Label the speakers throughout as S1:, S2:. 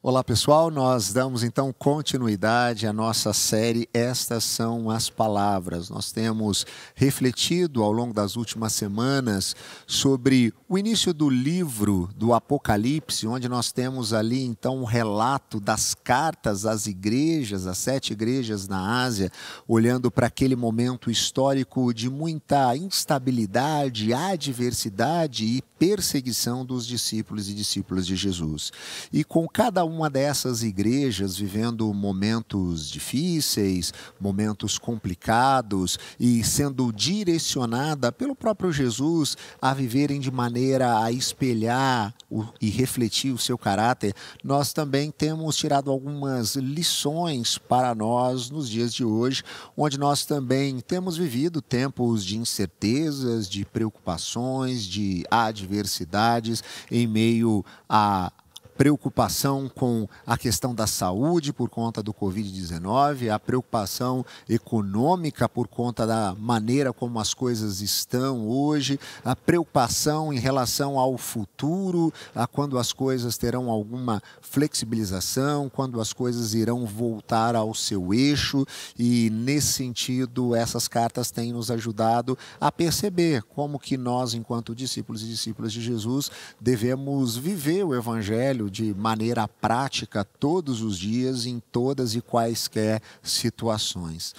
S1: Olá pessoal, nós damos então continuidade à nossa série Estas São as Palavras. Nós temos refletido ao longo das últimas semanas sobre o início do livro do Apocalipse, onde nós temos ali então um relato das cartas às igrejas, às 7 igrejas na Ásia, olhando para aquele momento histórico de muita instabilidade, adversidade e perseguição dos discípulos e discípulas de Jesus. E com cada uma dessas igrejas vivendo momentos difíceis, momentos complicados e sendo direcionada pelo próprio Jesus a viverem de maneira a espelhar e refletir o seu caráter, nós também temos tirado algumas lições para nós nos dias de hoje, onde nós também temos vivido tempos de incertezas, de preocupações, de adversidades em meio a preocupação com a questão da saúde por conta do Covid-19, a preocupação econômica por conta da maneira como as coisas estão hoje, a preocupação em relação ao futuro, a quando as coisas terão alguma flexibilização, quando as coisas irão voltar ao seu eixo, e nesse sentido essas cartas têm nos ajudado a perceber como que nós, enquanto discípulos e discípulas de Jesus, devemos viver o Evangelho de maneira prática todos os dias, em todas e quaisquer situações.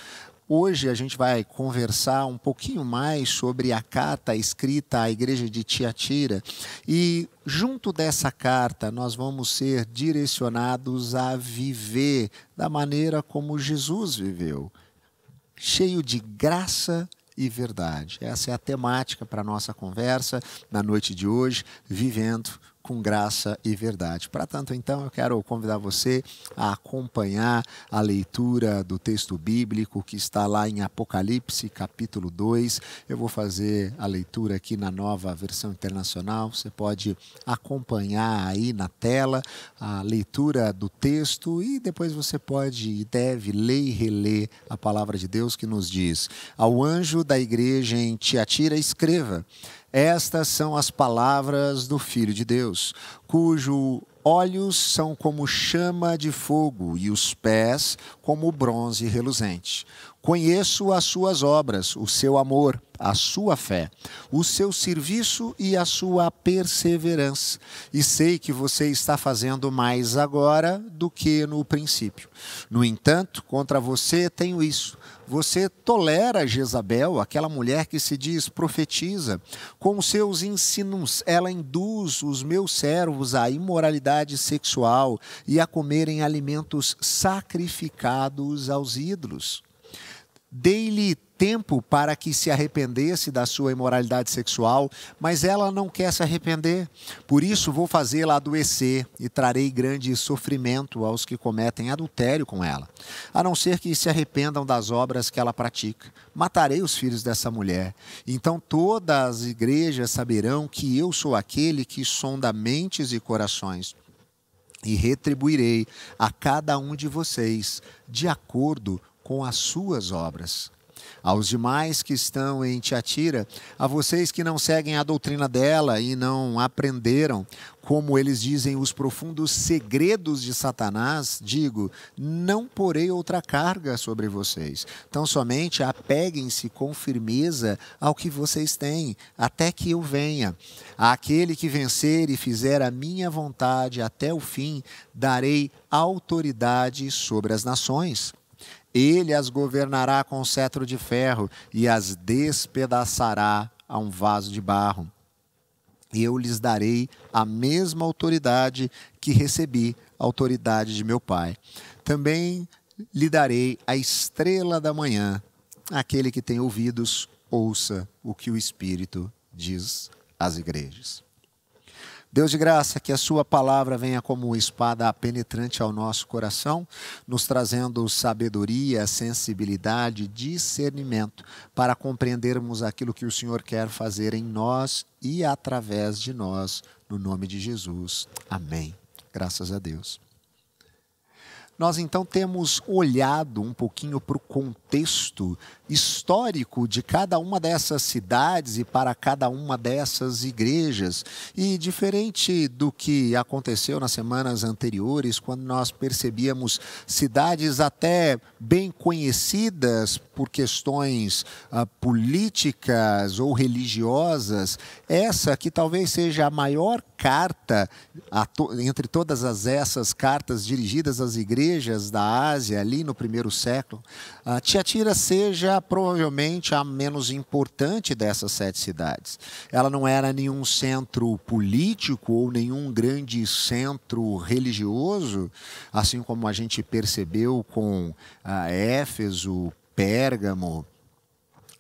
S1: Hoje a gente vai conversar um pouquinho mais sobre a carta escrita à igreja de Tiatira e junto dessa carta nós vamos ser direcionados a viver da maneira como Jesus viveu, cheio de graça e verdade. Essa é a temática para a nossa conversa na noite de hoje, vivendo com graça e verdade. Para tanto, então, eu quero convidar você a acompanhar a leitura do texto bíblico que está lá em Apocalipse, capítulo 2. Eu vou fazer a leitura aqui na Nova Versão Internacional. Você pode acompanhar aí na tela a leitura do texto e depois você pode e deve ler e reler a palavra de Deus que nos diz: ao anjo da igreja em Tiatira escreva: estas são as palavras do Filho de Deus, cujo olhos são como chama de fogo e os pés como bronze reluzente. Conheço as suas obras, o seu amor, a sua fé, o seu serviço e a sua perseverança. E sei que você está fazendo mais agora do que no princípio. No entanto, contra você tenho isso. Você tolera Jezabel, aquela mulher que se diz profetiza. Com seus ensinos, ela induz os meus servos à imoralidade sexual e a comerem alimentos sacrificados aos ídolos. Dei-lhe tempo para que se arrependesse da sua imoralidade sexual, mas ela não quer se arrepender. Por isso vou fazê-la adoecer e trarei grande sofrimento aos que cometem adultério com ela, a não ser que se arrependam das obras que ela pratica. Matarei os filhos dessa mulher. Então todas as igrejas saberão que eu sou aquele que sonda mentes e corações, e retribuirei a cada um de vocês de acordo com as suas obras. Aos demais que estão em Tiatira, a vocês que não seguem a doutrina dela e não aprenderam, como eles dizem, os profundos segredos de Satanás, digo, não porei outra carga sobre vocês. Então somente apeguem-se com firmeza ao que vocês têm, até que eu venha. Àquele que vencer e fizer a minha vontade até o fim, darei autoridade sobre as nações. Ele as governará com cetro de ferro e as despedaçará a um vaso de barro. E eu lhes darei a mesma autoridade que recebi, a autoridade de meu Pai. Também lhe darei a estrela da manhã. Aquele que tem ouvidos, ouça o que o Espírito diz às igrejas. Deus de graça, que a sua palavra venha como espada penetrante ao nosso coração, nos trazendo sabedoria, sensibilidade, discernimento, para compreendermos aquilo que o Senhor quer fazer em nós e através de nós, no nome de Jesus. Amém. Graças a Deus. nós então temos olhado um pouquinho para o contexto histórico de cada uma dessas cidades e para cada uma dessas igrejas. E diferente do que aconteceu nas semanas anteriores, quando nós percebíamos cidades até bem conhecidas por questões políticas ou religiosas, essa que talvez seja a maior carta entre todas essas cartas dirigidas às igrejas da Ásia, ali no primeiro século, Tiatira seja provavelmente a menos importante dessas 7 cidades. Ela não era nenhum centro político ou nenhum grande centro religioso, assim como a gente percebeu com Éfeso, Pérgamo.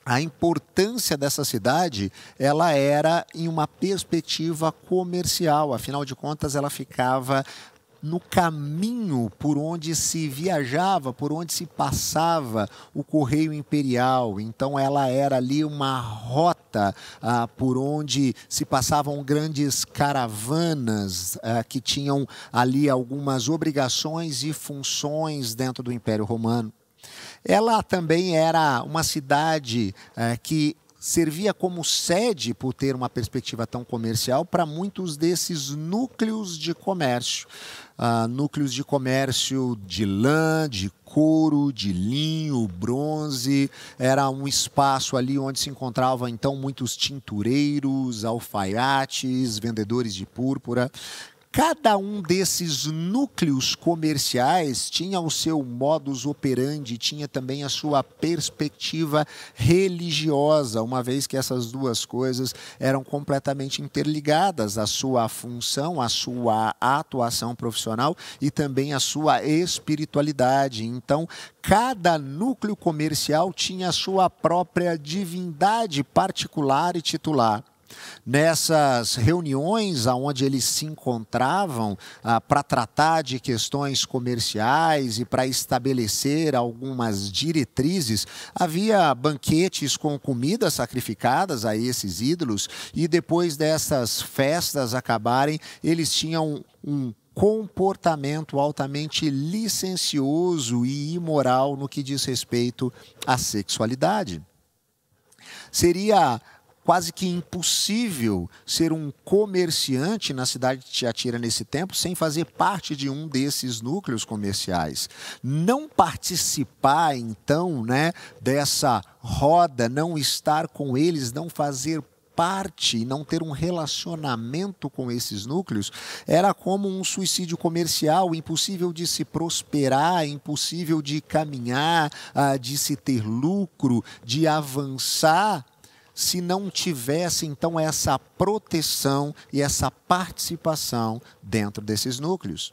S1: A importância dessa cidade, ela era em uma perspectiva comercial, afinal de contas ela ficava no caminho por onde se viajava, por onde se passava o correio imperial. Então ela era ali uma rota por onde se passavam grandes caravanas que tinham ali algumas obrigações e funções dentro do Império Romano. Ela também era uma cidade que servia como sede, por ter uma perspectiva tão comercial, para muitos desses núcleos de comércio. Núcleos de comércio de lã, de couro, de linho, bronze. Era um espaço ali onde se encontravam então muitos tintureiros, alfaiates, vendedores de púrpura. Cada um desses núcleos comerciais tinha o seu modus operandi, tinha também a sua perspectiva religiosa, uma vez que essas duas coisas eram completamente interligadas, a sua função, a sua atuação profissional e também a sua espiritualidade. Então, cada núcleo comercial tinha a sua própria divindade particular e titular. Nessas reuniões onde eles se encontravam para tratar de questões comerciais e para estabelecer algumas diretrizes, havia banquetes com comidas sacrificadas a esses ídolos, e depois dessas festas acabarem, eles tinham um comportamento altamente licencioso e imoral no que diz respeito à sexualidade. Seria quase que impossível ser um comerciante na cidade de Tiatira nesse tempo sem fazer parte de um desses núcleos comerciais. Não participar, então, dessa roda, não estar com eles, não fazer parte e não ter um relacionamento com esses núcleos, era como um suicídio comercial, impossível de se prosperar, impossível de caminhar, de se ter lucro, de avançar, se não tivesse, então, essa proteção e essa participação dentro desses núcleos.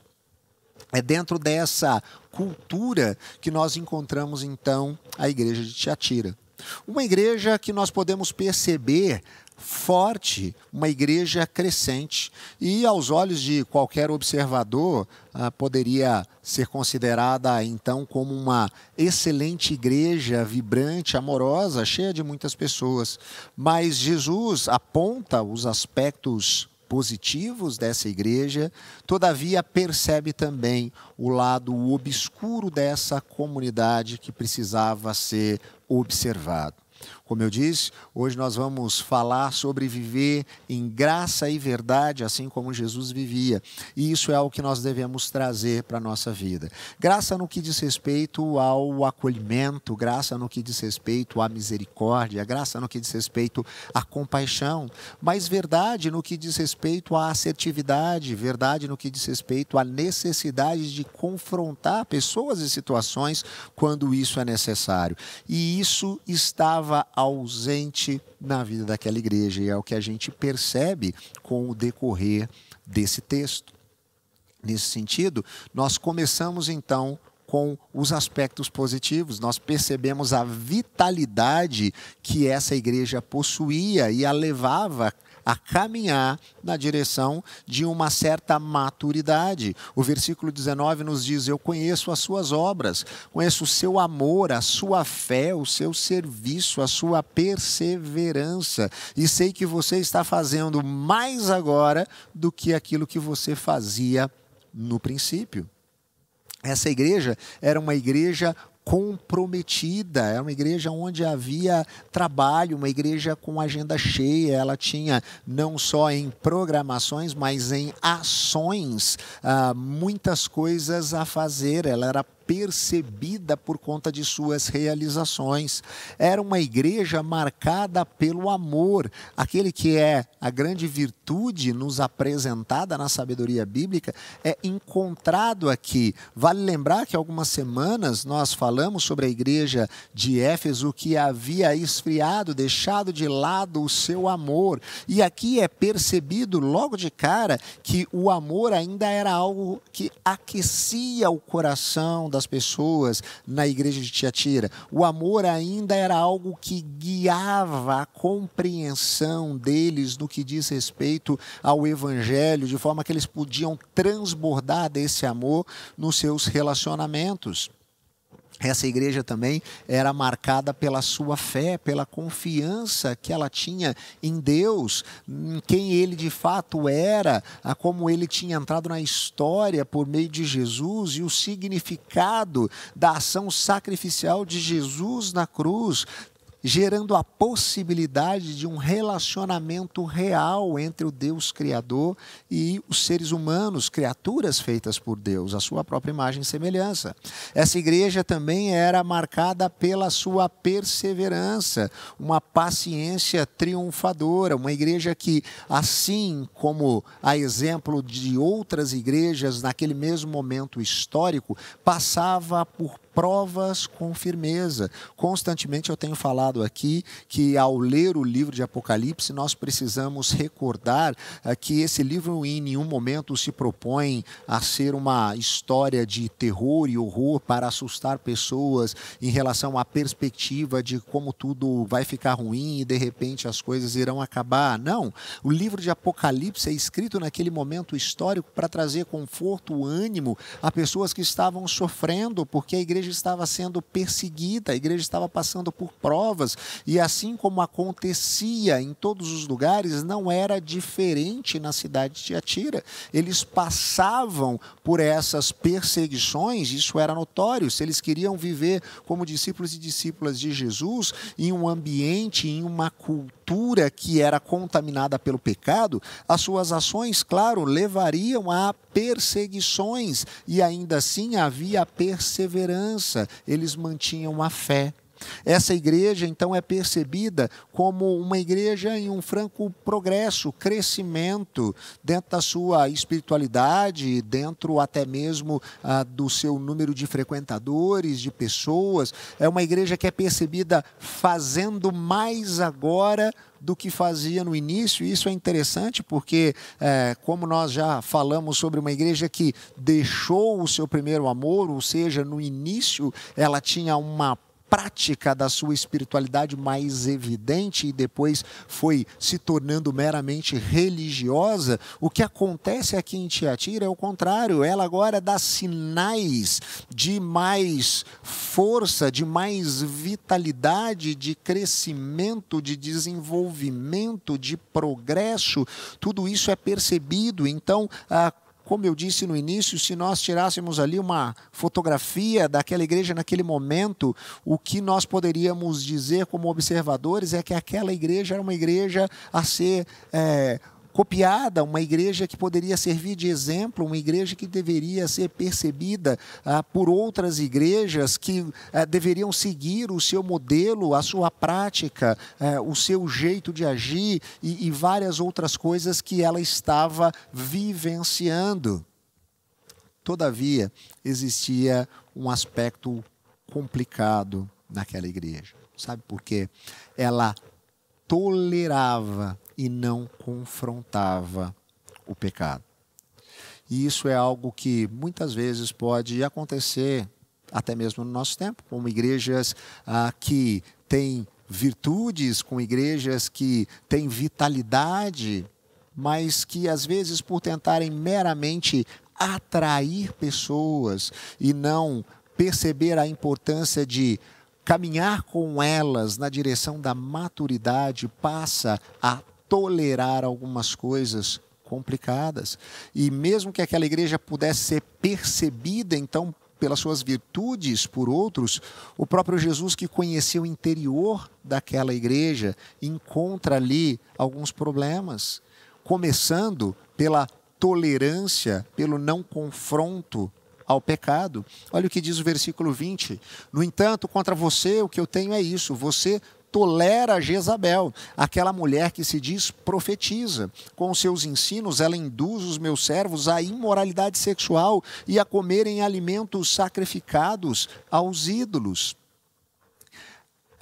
S1: É dentro dessa cultura que nós encontramos, então, a igreja de Tiatira. Uma igreja que nós podemos perceber forte, uma igreja crescente, e aos olhos de qualquer observador poderia ser considerada então como uma excelente igreja, vibrante, amorosa, cheia de muitas pessoas. Mas Jesus aponta os aspectos positivos dessa igreja, todavia percebe também o lado obscuro dessa comunidade que precisava ser observado. Como eu disse, hoje nós vamos falar sobre viver em graça e verdade, assim como Jesus vivia. E isso é o que nós devemos trazer para a nossa vida. Graça no que diz respeito ao acolhimento, graça no que diz respeito à misericórdia, graça no que diz respeito à compaixão, mas verdade no que diz respeito à assertividade, verdade no que diz respeito à necessidade de confrontar pessoas e situações quando isso é necessário. E isso estava ausente na vida daquela igreja, e é o que a gente percebe com o decorrer desse texto. Nesse sentido, nós começamos então com os aspectos positivos, nós percebemos a vitalidade que essa igreja possuía e a levava a caminhar na direção de uma certa maturidade. O versículo 19 nos diz: eu conheço as suas obras, conheço o seu amor, a sua fé, o seu serviço, a sua perseverança, e sei que você está fazendo mais agora do que aquilo que você fazia no princípio. Essa igreja era uma igreja comprometida, era uma igreja onde havia trabalho, uma igreja com agenda cheia. Ela tinha não só em programações, mas em ações, muitas coisas a fazer. Ela era percebida por conta de suas realizações. Era uma igreja marcada pelo amor, aquele que é a grande virtude nos apresentada na sabedoria bíblica, é encontrado aqui. Vale lembrar que algumas semanas nós falamos sobre a igreja de Éfeso, que havia esfriado, deixado de lado o seu amor. E aqui é percebido logo de cara que o amor ainda era algo que aquecia o coração das pessoas na igreja de Tiatira. O amor ainda era algo que guiava a compreensão deles no que diz respeito ao evangelho, de forma que eles podiam transbordar desse amor nos seus relacionamentos. Essa igreja também era marcada pela sua fé, pela confiança que ela tinha em Deus, em quem ele de fato era, a como ele tinha entrado na história por meio de Jesus e o significado da ação sacrificial de Jesus na cruz, gerando a possibilidade de um relacionamento real entre o Deus Criador e os seres humanos, criaturas feitas por Deus, a sua própria imagem e semelhança. Essa igreja também era marcada pela sua perseverança, uma paciência triunfadora, uma igreja que, assim como a exemplo de outras igrejas naquele mesmo momento histórico, passava por provas com firmeza. Constantemente eu tenho falado aqui que ao ler o livro de Apocalipse nós precisamos recordar que esse livro em nenhum momento se propõe a ser uma história de terror e horror para assustar pessoas em relação à perspectiva de como tudo vai ficar ruim e de repente as coisas irão acabar. Não, o livro de Apocalipse é escrito naquele momento histórico para trazer conforto, ânimo a pessoas que estavam sofrendo, porque a igreja estava sendo perseguida, a igreja estava passando por provas, e assim como acontecia em todos os lugares, não era diferente na cidade de Tiatira. Eles passavam por essas perseguições, isso era notório. Se eles queriam viver como discípulos e discípulas de Jesus, em um ambiente, em uma cultura que era contaminada pelo pecado, as suas ações, claro, levariam a perseguições, e ainda assim havia perseverança, eles mantinham a fé. Essa igreja, então, é percebida como uma igreja em um franco progresso, crescimento dentro da sua espiritualidade, dentro até mesmo do seu número de frequentadores, de pessoas. É uma igreja que é percebida fazendo mais agora do que fazia no início. Isso é interessante porque, como nós já falamos sobre uma igreja que deixou o seu primeiro amor, ou seja, no início ela tinha uma prática da sua espiritualidade mais evidente e depois foi se tornando meramente religiosa. O que acontece aqui em Tiatira é o contrário. Ela agora dá sinais de mais força, de mais vitalidade, de crescimento, de desenvolvimento, de progresso. Tudo isso é percebido. Então, como eu disse no início, se nós tirássemos ali uma fotografia daquela igreja naquele momento, o que nós poderíamos dizer como observadores é que aquela igreja era uma igreja a ser copiada, uma igreja que poderia servir de exemplo, uma igreja que deveria ser percebida por outras igrejas que deveriam seguir o seu modelo, a sua prática, o seu jeito de agir e várias outras coisas que ela estava vivenciando. Todavia, existia um aspecto complicado naquela igreja. Sabe por quê? Ela tolerava e não confrontava o pecado. E isso é algo que muitas vezes pode acontecer até mesmo no nosso tempo, como igrejas que têm virtudes, com igrejas que têm vitalidade, mas que às vezes por tentarem meramente atrair pessoas e não perceber a importância de caminhar com elas na direção da maturidade, passa a tolerar algumas coisas complicadas. E mesmo que aquela igreja pudesse ser percebida, então, pelas suas virtudes por outros, o próprio Jesus, que conhecia o interior daquela igreja, encontra ali alguns problemas, começando pela tolerância, pelo não confronto ao pecado. Olha o que diz o versículo 20. No entanto, contra você o que eu tenho é isso: você tolera Jezabel, aquela mulher que se diz profetiza. Com seus ensinos, ela induz os meus servos à imoralidade sexual e a comerem alimentos sacrificados aos ídolos.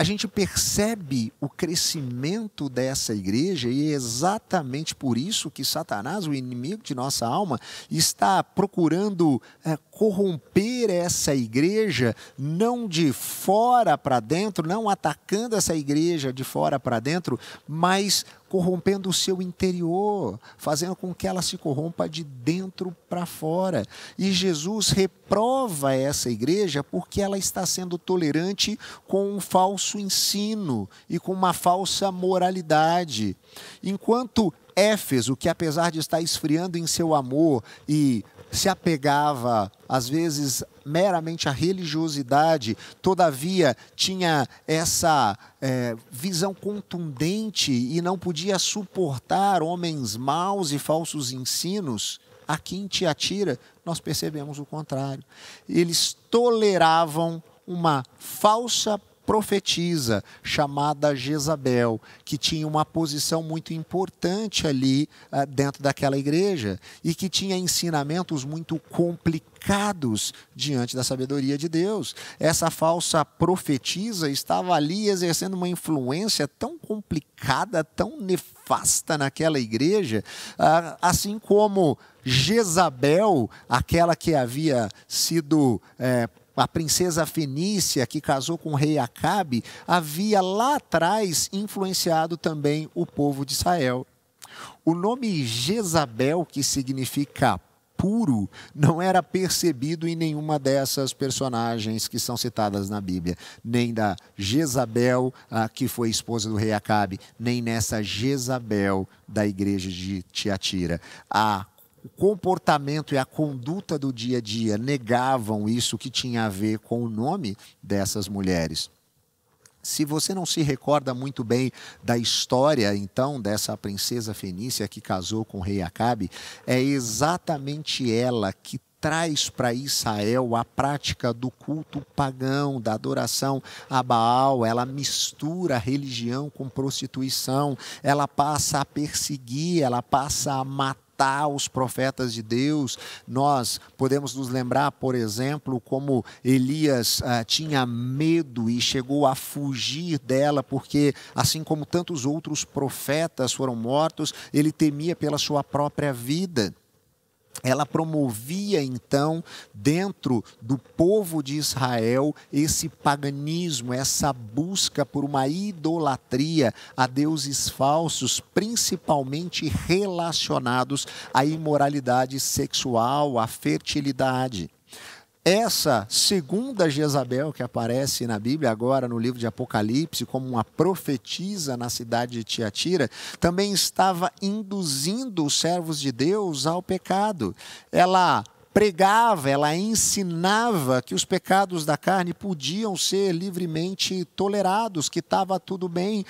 S1: A gente percebe o crescimento dessa igreja e é exatamente por isso que Satanás, o inimigo de nossa alma, está procurando corromper essa igreja, não de fora para dentro, não atacando essa igreja de fora para dentro, mas corrompendo o seu interior, fazendo com que ela se corrompa de dentro para fora. E Jesus reprova essa igreja porque ela está sendo tolerante com um falso ensino e com uma falsa moralidade. Enquanto Éfeso, que apesar de estar esfriando em seu amor e se apegava, às vezes, meramente à religiosidade, todavia tinha essa visão contundente e não podia suportar homens maus e falsos ensinos, aqui em Tiatira nós percebemos o contrário. Eles toleravam uma falsa profetisa chamada Jezabel, que tinha uma posição muito importante ali dentro daquela igreja e que tinha ensinamentos muito complicados diante da sabedoria de Deus. Essa falsa profetisa estava ali exercendo uma influência tão complicada, tão nefasta naquela igreja, assim como Jezabel, aquela que havia sido a princesa fenícia que casou com o rei Acabe, havia lá atrás influenciado também o povo de Israel. O nome Jezabel, que significa puro, não era percebido em nenhuma dessas personagens que são citadas na Bíblia, nem da Jezabel, que foi esposa do rei Acabe, nem nessa Jezabel da igreja de Tiatira. O comportamento e a conduta do dia a dia negavam isso que tinha a ver com o nome dessas mulheres. Se você não se recorda muito bem da história, então, dessa princesa fenícia que casou com o rei Acabe, é exatamente ela que traz para Israel a prática do culto pagão, da adoração a Baal. Ela mistura a religião com prostituição, ela passa a perseguir, ela passa a matar os profetas de Deus. Nós podemos nos lembrar, por exemplo, como Elias tinha medo e chegou a fugir dela, porque assim como tantos outros profetas foram mortos, ele temia pela sua própria vida. Ela promovia, então, dentro do povo de Israel, esse paganismo, essa busca por uma idolatria a deuses falsos, principalmente relacionados à imoralidade sexual, à fertilidade. Essa segunda Jezabel que aparece na Bíblia, agora no livro de Apocalipse, como uma profetisa na cidade de Tiatira, também estava induzindo os servos de Deus ao pecado. Ela pregava, ela ensinava que os pecados da carne podiam ser livremente tolerados, que estava tudo bem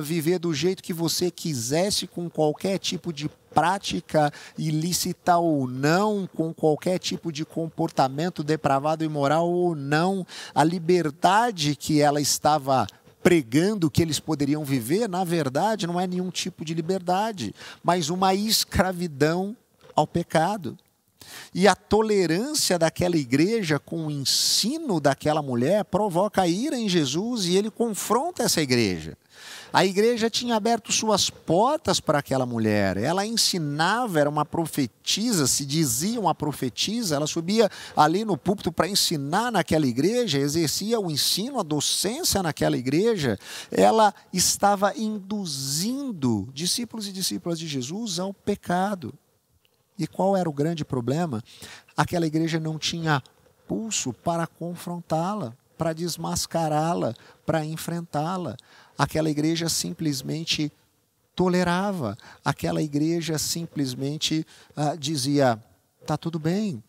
S1: viver do jeito que você quisesse, com qualquer tipo de prática ilícita ou não, com qualquer tipo de comportamento depravado e imoral ou não. A liberdade que ela estava pregando que eles poderiam viver, na verdade, não é nenhum tipo de liberdade, mas uma escravidão ao pecado. E a tolerância daquela igreja com o ensino daquela mulher provoca ira em Jesus e ele confronta essa igreja. A igreja tinha aberto suas portas para aquela mulher. Ela ensinava, era uma profetisa, se dizia uma profetisa. Ela subia ali no púlpito para ensinar naquela igreja, exercia o ensino, a docência naquela igreja. Ela estava induzindo discípulos e discípulas de Jesus ao pecado. E qual era o grande problema? Aquela igreja não tinha pulso para confrontá-la, para desmascará-la, para enfrentá-la. Aquela igreja simplesmente tolerava. Aquela igreja simplesmente dizia: tá tudo bem.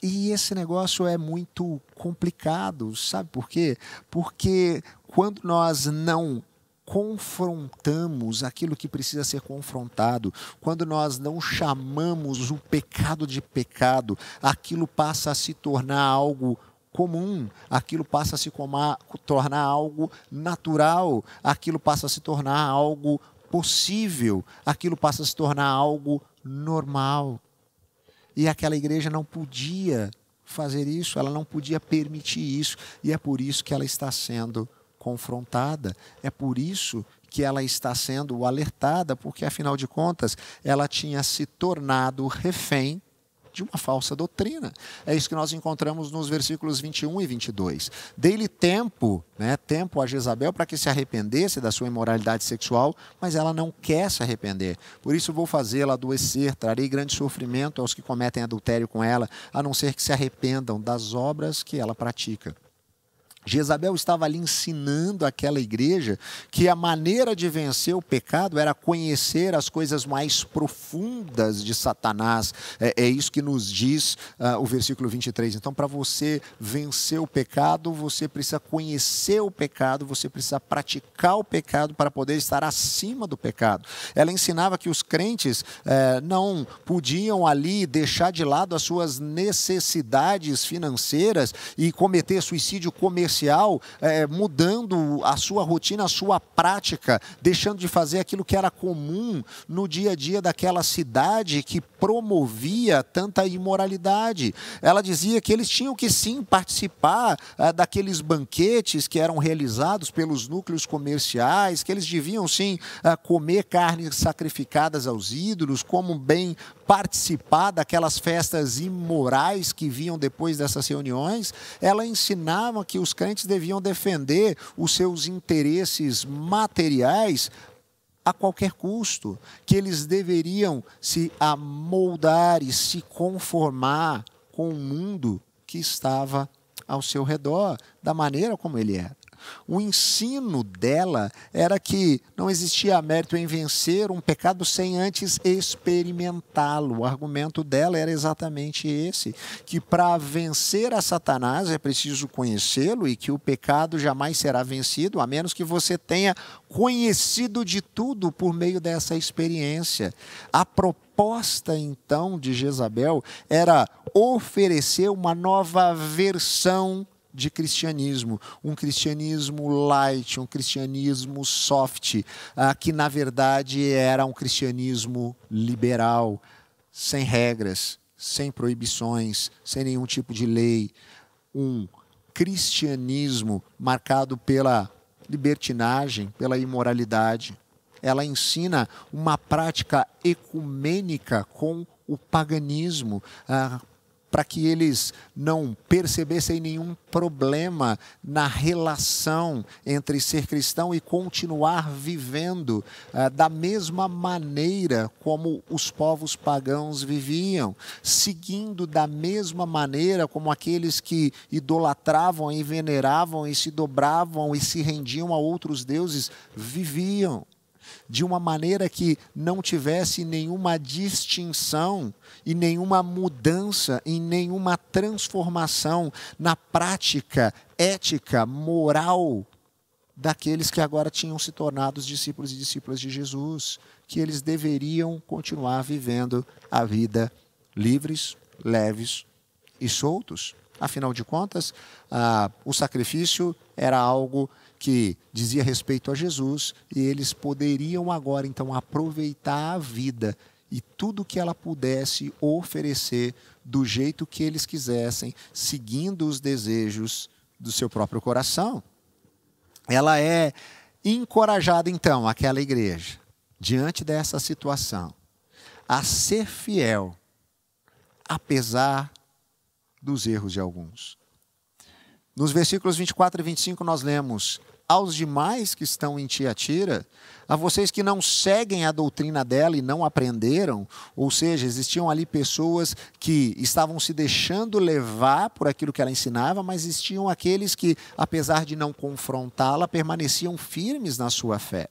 S1: E esse negócio é muito complicado, sabe por quê? Porque quando nós não confrontamos aquilo que precisa ser confrontado, quando nós não chamamos o pecado de pecado, aquilo passa a se tornar algo comum, aquilo passa a se tornar algo natural, aquilo passa a se tornar algo possível, aquilo passa a se tornar algo normal. E aquela igreja não podia fazer isso, ela não podia permitir isso, e é por isso que ela está sendo confrontada, é por isso que ela está sendo alertada, porque afinal de contas ela tinha se tornado refém de uma falsa doutrina. É isso que nós encontramos nos versículos 21 e 22. Dei-lhe tempo a Jezabel para que se arrependesse da sua imoralidade sexual, mas ela não quer se arrepender. Por isso vou fazê-la adoecer, trarei grande sofrimento aos que cometem adultério com ela, a não ser que se arrependam das obras que ela pratica. Jezabel estava ali ensinando àquela igreja que a maneira de vencer o pecado era conhecer as coisas mais profundas de Satanás. É isso que nos diz o versículo 23. Então, para você vencer o pecado, você precisa conhecer o pecado, você precisa praticar o pecado para poder estar acima do pecado. Ela ensinava que os crentes não podiam ali deixar de lado as suas necessidades financeiras e cometer suicídio comercial, mudando a sua rotina, a sua prática, deixando de fazer aquilo que era comum no dia a dia daquela cidade que promovia tanta imoralidade. Ela dizia que eles tinham que sim participar daqueles banquetes que eram realizados pelos núcleos comerciais, que eles deviam sim comer carnes sacrificadas aos ídolos, como bem participar daquelas festas imorais que vinham depois dessas reuniões. Ela ensinava que os crentes deviam defender os seus interesses materiais a qualquer custo, que eles deveriam se amoldar e se conformar com o mundo que estava ao seu redor, da maneira como ele era. O ensino dela era que não existia mérito em vencer um pecado sem antes experimentá-lo. O argumento dela era exatamente esse, que para vencer a Satanás é preciso conhecê-lo e que o pecado jamais será vencido, a menos que você tenha conhecido de tudo por meio dessa experiência. A proposta, então, de Jezabel era oferecer uma nova versão de cristianismo, um cristianismo light, um cristianismo soft, que na verdade era um cristianismo liberal, sem regras, sem proibições, sem nenhum tipo de lei, um cristianismo marcado pela libertinagem, pela imoralidade. Ela ensina uma prática ecumênica com o paganismo, para que eles não percebessem nenhum problema na relação entre ser cristão e continuar vivendo da mesma maneira como os povos pagãos viviam, seguindo da mesma maneira como aqueles que idolatravam e veneravam e se dobravam e se rendiam a outros deuses viviam. De uma maneira que não tivesse nenhuma distinção e nenhuma mudança e nenhuma transformação na prática ética, moral daqueles que agora tinham se tornado os discípulos e discípulas de Jesus, que eles deveriam continuar vivendo a vida livres, leves e soltos. Afinal de contas, o sacrifício era algo que dizia respeito a Jesus e eles poderiam agora então aproveitar a vida e tudo que ela pudesse oferecer do jeito que eles quisessem, seguindo os desejos do seu próprio coração. Ela é encorajada então, aquela igreja, diante dessa situação, a ser fiel, apesar dos erros de alguns. Nos versículos 24 e 25 nós lemos: aos demais que estão em Tiatira, a vocês que não seguem a doutrina dela e não aprenderam, ou seja, existiam ali pessoas que estavam se deixando levar por aquilo que ela ensinava, mas existiam aqueles que, apesar de não confrontá-la, permaneciam firmes na sua fé.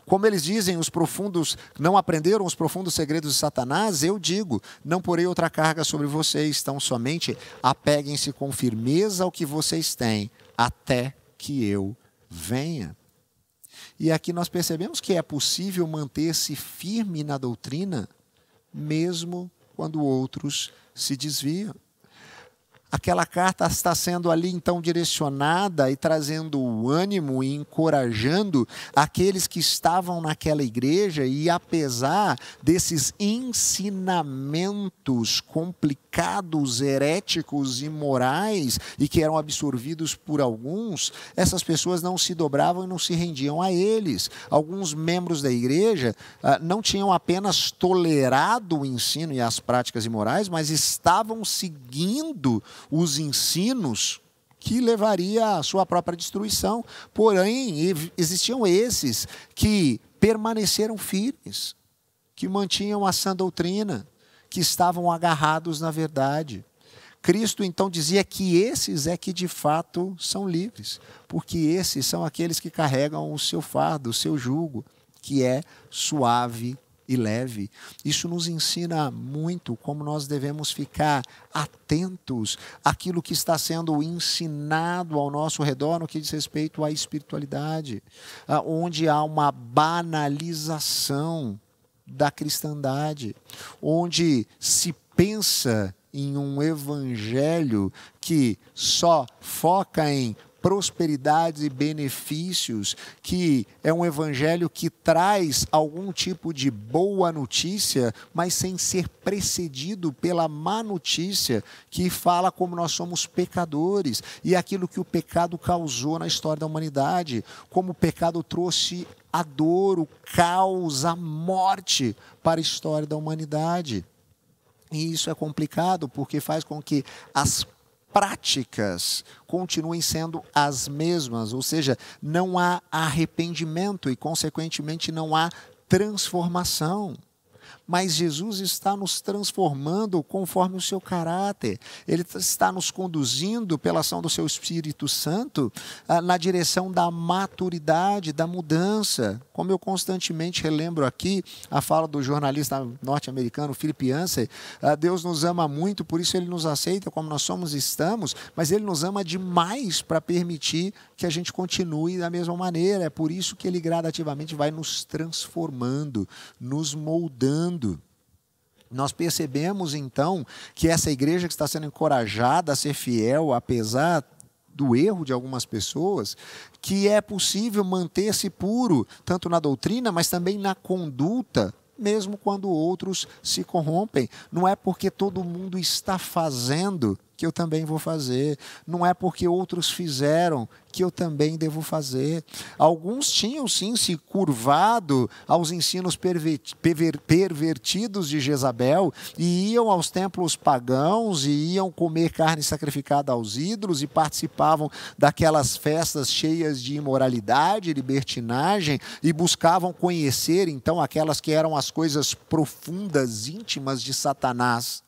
S1: Como eles dizem, os profundos não aprenderam os profundos segredos de Satanás, eu digo, não porei outra carga sobre vocês, então somente apeguem-se com firmeza ao que vocês têm, até que eu venha. E aqui nós percebemos que é possível manter-se firme na doutrina, mesmo quando outros se desviam. Aquela carta está sendo ali então direcionada e trazendo ânimo e encorajando aqueles que estavam naquela igreja, e apesar desses ensinamentos complicados, heréticos e morais e que eram absorvidos por alguns, essas pessoas não se dobravam e não se rendiam a eles. Alguns membros da igreja não tinham apenas tolerado o ensino e as práticas imorais, mas estavam seguindo os ensinos que levaria à sua própria destruição. Porém, existiam esses que permaneceram firmes, que mantinham a sã doutrina, que estavam agarrados na verdade. Cristo então dizia que esses é que de fato são livres, porque esses são aqueles que carregam o seu fardo, o seu jugo, que é suave e leve. Isso nos ensina muito como nós devemos ficar atentos àquilo que está sendo ensinado ao nosso redor no que diz respeito à espiritualidade, onde há uma banalização da cristandade, onde se pensa em um evangelho que só foca em prosperidades e benefícios, que é um evangelho que traz algum tipo de boa notícia, mas sem ser precedido pela má notícia, que fala como nós somos pecadores e aquilo que o pecado causou na história da humanidade, como o pecado trouxe a dor, o caos, a morte para a história da humanidade. E isso é complicado porque faz com que as práticas continuem sendo as mesmas, ou seja, não há arrependimento e, consequentemente, não há transformação. Mas Jesus está nos transformando conforme o seu caráter. Ele está nos conduzindo pela ação do seu Espírito Santo na direção da maturidade, da mudança. Como eu constantemente relembro aqui a fala do jornalista norte-americano Philip Yancey, Deus nos ama muito, por isso Ele nos aceita como nós somos e estamos, mas Ele nos ama demais para permitir que a gente continue da mesma maneira. É por isso que Ele gradativamente vai nos transformando, nos moldando. Nós percebemos então que essa igreja que está sendo encorajada a ser fiel, apesar do erro de algumas pessoas, que é possível manter-se puro, tanto na doutrina, mas também na conduta, mesmo quando outros se corrompem. Não é porque todo mundo está fazendo que eu também vou fazer. Não é porque outros fizeram que eu também devo fazer. Alguns tinham sim se curvado aos ensinos pervertidos de Jezabel e iam aos templos pagãos e iam comer carne sacrificada aos ídolos e participavam daquelas festas cheias de imoralidade, libertinagem, e buscavam conhecer então aquelas que eram as coisas profundas, íntimas de Satanás.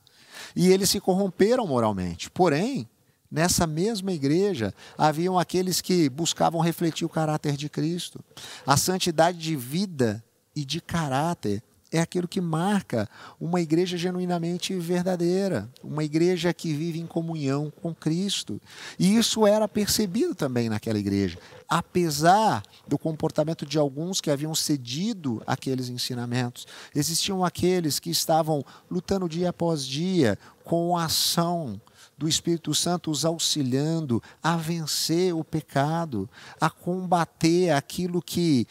S1: E eles se corromperam moralmente. Porém, nessa mesma igreja, haviam aqueles que buscavam refletir o caráter de Cristo. A santidade de vida e de caráter é aquilo que marca uma igreja genuinamente verdadeira, uma igreja que vive em comunhão com Cristo. E isso era percebido também naquela igreja, apesar do comportamento de alguns que haviam cedido àqueles ensinamentos. Existiam aqueles que estavam lutando dia após dia com a ação do Espírito Santo, os auxiliando a vencer o pecado, a combater aquilo que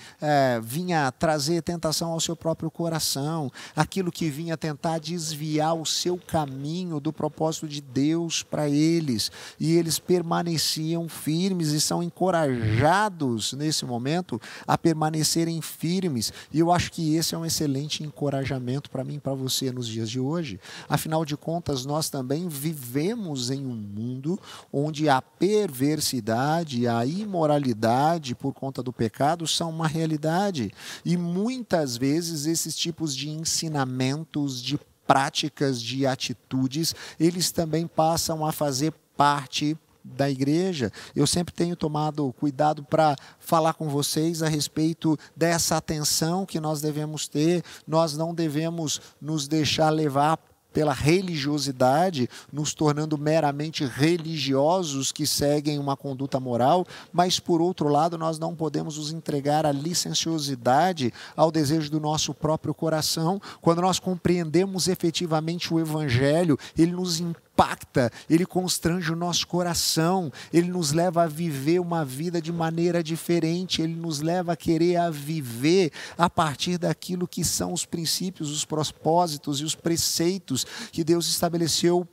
S1: vinha trazer tentação ao seu próprio coração, aquilo que vinha tentar desviar o seu caminho do propósito de Deus para eles. E eles permaneciam firmes e são encorajados nesse momento a permanecerem firmes. E eu acho que esse é um excelente encorajamento para mim e para você nos dias de hoje. Afinal de contas, nós também vivemos em um mundo onde a perversidade, a imoralidade por conta do pecado são uma realidade. E muitas vezes esses tipos de ensinamentos, de práticas, de atitudes, eles também passam a fazer parte da igreja. Eu sempre tenho tomado cuidado para falar com vocês a respeito dessa atenção que nós devemos ter. Nós não devemos nos deixar levar pela religiosidade, nos tornando meramente religiosos que seguem uma conduta moral, mas, por outro lado, nós não podemos nos entregar à licenciosidade, ao desejo do nosso próprio coração. Quando nós compreendemos efetivamente o Evangelho, ele nos impacta, ele constrange o nosso coração, ele nos leva a viver uma vida de maneira diferente, ele nos leva a querer a viver a partir daquilo que são os princípios, os propósitos e os preceitos que Deus estabeleceu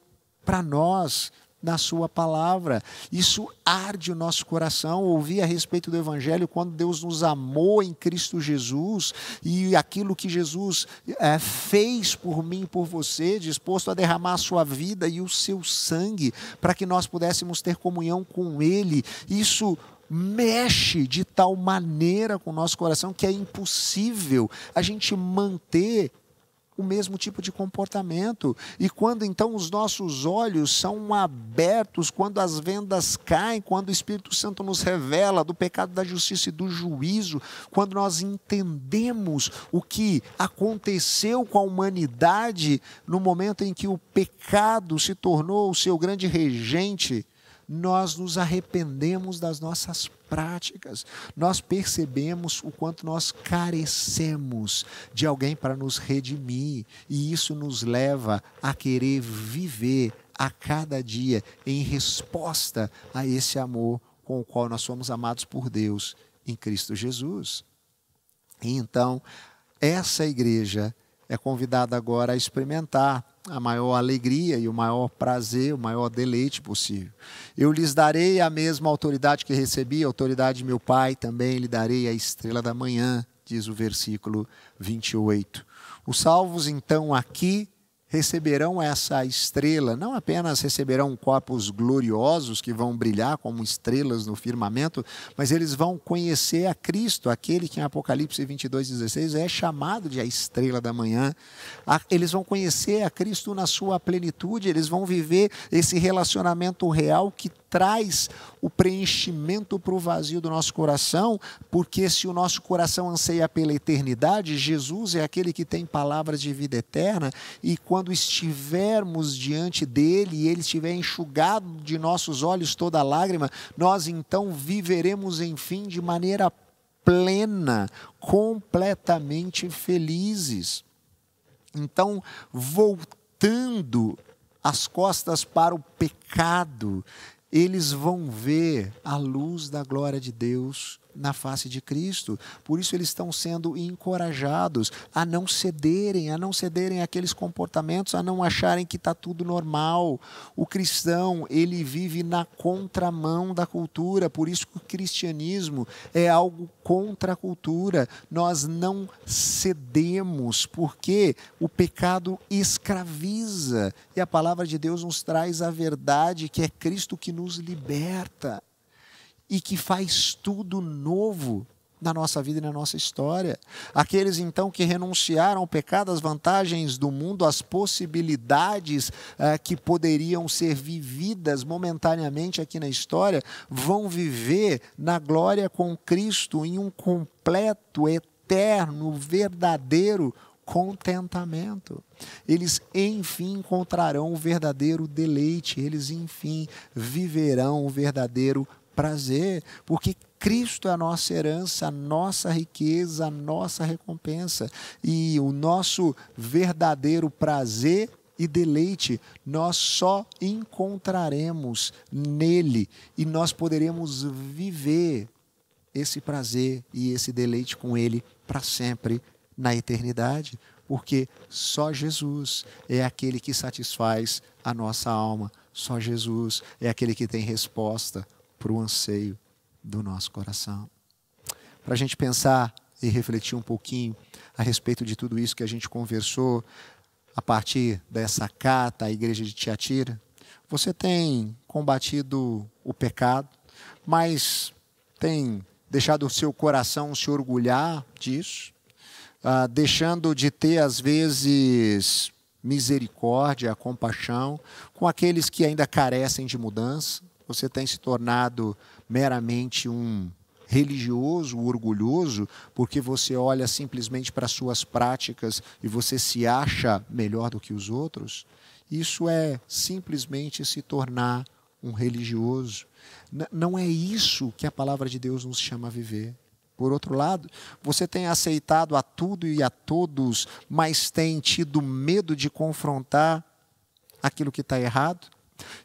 S1: para nós na sua palavra. Isso arde o nosso coração, ouvir a respeito do Evangelho, quando Deus nos amou em Cristo Jesus, e aquilo que Jesus fez por mim e por você, disposto a derramar a sua vida e o seu sangue, para que nós pudéssemos ter comunhão com Ele. Isso mexe de tal maneira com o nosso coração que é impossível a gente manter o mesmo tipo de comportamento. E quando então os nossos olhos são abertos, quando as vendas caem, quando o Espírito Santo nos revela do pecado, da justiça e do juízo, quando nós entendemos o que aconteceu com a humanidade no momento em que o pecado se tornou o seu grande regente, nós nos arrependemos das nossas práticas, nós percebemos o quanto nós carecemos de alguém para nos redimir, e isso nos leva a querer viver a cada dia em resposta a esse amor com o qual nós somos amados por Deus em Cristo Jesus. E então, essa igreja é convidada agora a experimentar a maior alegria e o maior prazer, o maior deleite possível. Eu lhes darei a mesma autoridade que recebi, a autoridade de meu Pai, também lhe darei a estrela da manhã, diz o versículo 28. Os salvos, então, aqui receberão essa estrela, não apenas receberão corpos gloriosos que vão brilhar como estrelas no firmamento, mas eles vão conhecer a Cristo, aquele que em Apocalipse 22:16 é chamado de a estrela da manhã. Eles vão conhecer a Cristo na sua plenitude, eles vão viver esse relacionamento real que traz o preenchimento para o vazio do nosso coração, porque se o nosso coração anseia pela eternidade, Jesus é aquele que tem palavras de vida eterna, e quando estivermos diante dele e ele estiver enxugado de nossos olhos toda lágrima, nós então viveremos, enfim, de maneira plena, completamente felizes. Então, voltando as costas para o pecado, eles vão ver a luz da glória de Deus na face de Cristo. Por isso eles estão sendo encorajados a não cederem àqueles comportamentos, a não acharem que está tudo normal. O cristão, ele vive na contramão da cultura, por isso que o cristianismo é algo contra a cultura. Nós não cedemos, porque o pecado escraviza, e a palavra de Deus nos traz a verdade, que é Cristo que nos liberta e que faz tudo novo na nossa vida e na nossa história. Aqueles então que renunciaram ao pecado, às vantagens do mundo, às possibilidades que poderiam ser vividas momentaneamente aqui na história, vão viver na glória com Cristo em um completo, eterno, verdadeiro contentamento. Eles enfim encontrarão o verdadeiro deleite, eles enfim viverão o verdadeiro prazer, porque Cristo é a nossa herança, a nossa riqueza, a nossa recompensa, e o nosso verdadeiro prazer e deleite nós só encontraremos nele, e nós poderemos viver esse prazer e esse deleite com ele para sempre na eternidade, porque só Jesus é aquele que satisfaz a nossa alma, só Jesus é aquele que tem resposta para o anseio do nosso coração. Para a gente pensar e refletir um pouquinho a respeito de tudo isso que a gente conversou a partir dessa carta à igreja de Tiatira, você tem combatido o pecado, mas tem deixado o seu coração se orgulhar disso, deixando de ter, às vezes, misericórdia, compaixão com aqueles que ainda carecem de mudança. Você tem se tornado meramente um religioso, orgulhoso, porque você olha simplesmente para suas práticas e você se acha melhor do que os outros? Isso é simplesmente se tornar um religioso. Não é isso que a palavra de Deus nos chama a viver. Por outro lado, você tem aceitado a tudo e a todos, mas tem tido medo de confrontar aquilo que está errado?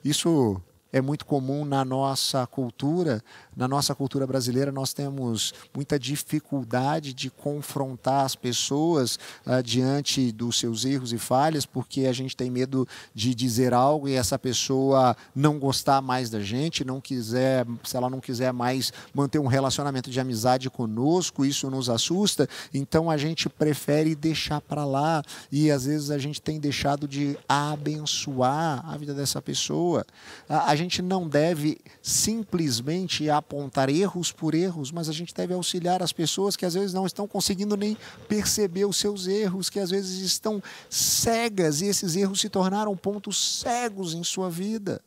S1: Isso é muito comum na nossa cultura. Na nossa cultura brasileira, nós temos muita dificuldade de confrontar as pessoas diante dos seus erros e falhas, porque a gente tem medo de dizer algo e essa pessoa não gostar mais da gente, não quiser, se ela não quiser mais manter um relacionamento de amizade conosco, isso nos assusta. Então a gente prefere deixar para lá e às vezes a gente tem deixado de abençoar a vida dessa pessoa. A gente não deve simplesmente apontar erros por erros, mas a gente deve auxiliar as pessoas que às vezes não estão conseguindo nem perceber os seus erros, que às vezes estão cegas e esses erros se tornaram pontos cegos em sua vida.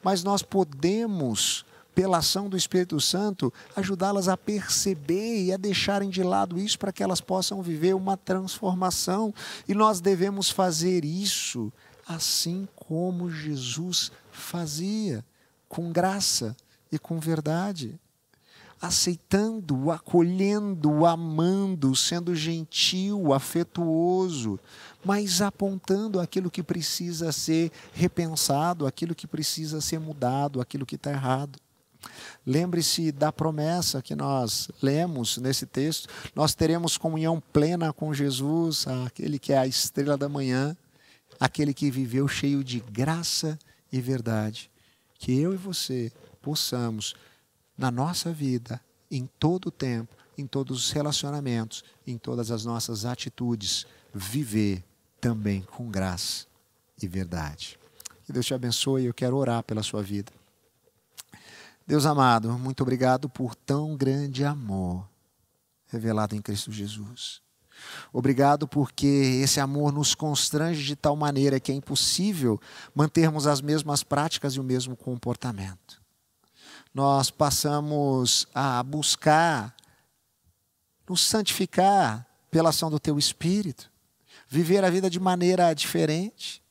S1: Mas nós podemos, pela ação do Espírito Santo, ajudá-las a perceber e a deixarem de lado isso para que elas possam viver uma transformação. E nós devemos fazer isso assim como Jesus fazia, com graça e com verdade, aceitando, acolhendo, amando, sendo gentil, afetuoso, mas apontando aquilo que precisa ser repensado, aquilo que precisa ser mudado, aquilo que está errado. Lembre-se da promessa que nós lemos nesse texto: nós teremos comunhão plena com Jesus, aquele que é a estrela da manhã, aquele que viveu cheio de graça e verdade. Que eu e você possamos, na nossa vida, em todo o tempo, em todos os relacionamentos, em todas as nossas atitudes, viver também com graça e verdade. Que Deus te abençoe. Eu quero orar pela sua vida. Deus amado, muito obrigado por tão grande amor revelado em Cristo Jesus. Obrigado porque esse amor nos constrange de tal maneira que é impossível mantermos as mesmas práticas e o mesmo comportamento. Nós passamos a buscar nos santificar pela ação do Teu Espírito, viver a vida de maneira diferente.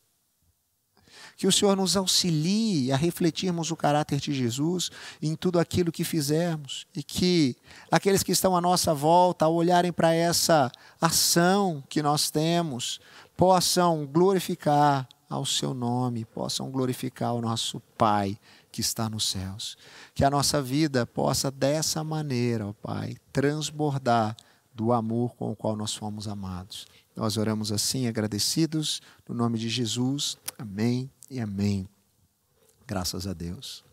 S1: Que o Senhor nos auxilie a refletirmos o caráter de Jesus em tudo aquilo que fizermos. E que aqueles que estão à nossa volta, ao olharem para essa ação que nós temos, possam glorificar ao Seu nome, possam glorificar o nosso Pai que está nos céus. Que a nossa vida possa dessa maneira, ó Pai, transbordar do amor com o qual nós fomos amados. Nós oramos assim, agradecidos, no nome de Jesus. Amém e amém. Graças a Deus.